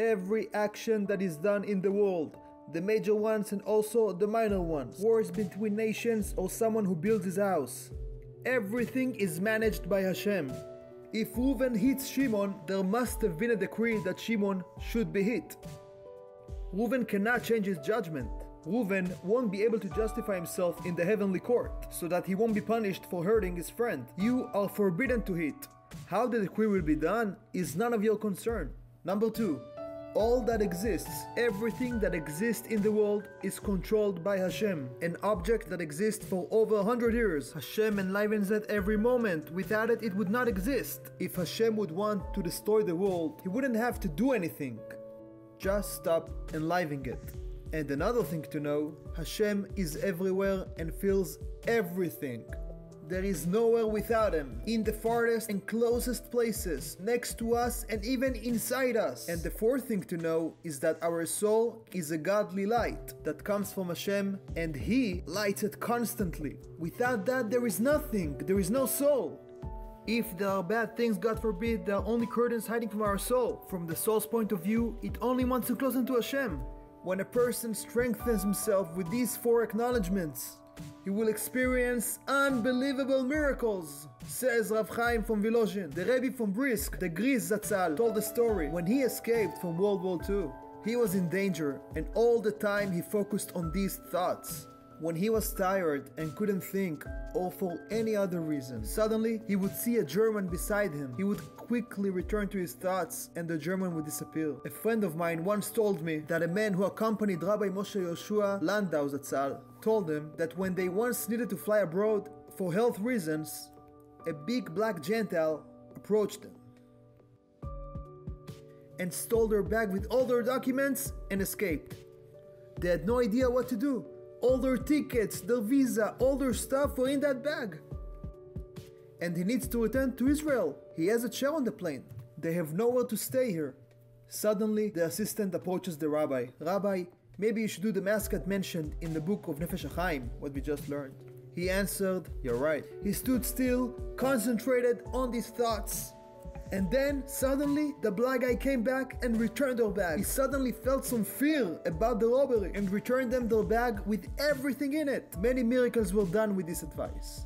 every action that is done in the world, the major ones and also the minor ones, wars between nations or someone who builds his house. Everything is managed by Hashem. If Reuven hits Shimon, there must have been a decree that Shimon should be hit. Reuven cannot change his judgment. Reuven won't be able to justify himself in the heavenly court, so that he won't be punished for hurting his friend. You are forbidden to hit. How the decree will be done is none of your concern. Number 2. All that exists, everything that exists in the world is controlled by Hashem. An object that exists for over 100 years. Hashem enlivens it every moment. Without it, it would not exist. If Hashem would want to destroy the world, He wouldn't have to do anything. Just stop enlivening it. And another thing to know, Hashem is everywhere and feels everything. There is nowhere without Him, in the farthest and closest places, next to us and even inside us. And the fourth thing to know is that our soul is a godly light that comes from Hashem, and He lights it constantly. Without that, there is nothing, there is no soul. If there are bad things, God forbid, there are only curtains hiding from our soul. From the soul's point of view, it only wants to close into Hashem. When a person strengthens himself with these 4 acknowledgements, he will experience unbelievable miracles, says Rav Chaim from Volozhin. The Rebbe from Brisk, the Gris Zatzal, told the story. When he escaped from World War II, he was in danger, and all the time he focused on these thoughts. When he was tired and couldn't think, or for any other reason, suddenly he would see a German beside him. He would quickly return to his thoughts and the German would disappear. A friend of mine once told me that a man who accompanied Rabbi Moshe Yoshua Landau Zatzal told him that when they once needed to fly abroad for health reasons, a big black Gentile approached them and stole their bag with all their documents and escaped. They had no idea what to do. All their tickets, their visa, all their stuff were in that bag. And he needs to return to Israel. He has a chair on the plane. They have nowhere to stay here. Suddenly, the assistant approaches the rabbi. Rabbi, maybe you should do the mascot mentioned in the book of Nefesh HaChaim, what we just learned. He answered, you're right. He stood still, concentrated on these thoughts. And then, suddenly, the black guy came back and returned their bag. He suddenly felt some fear about the robbery and returned them their bag with everything in it. Many miracles were done with this advice.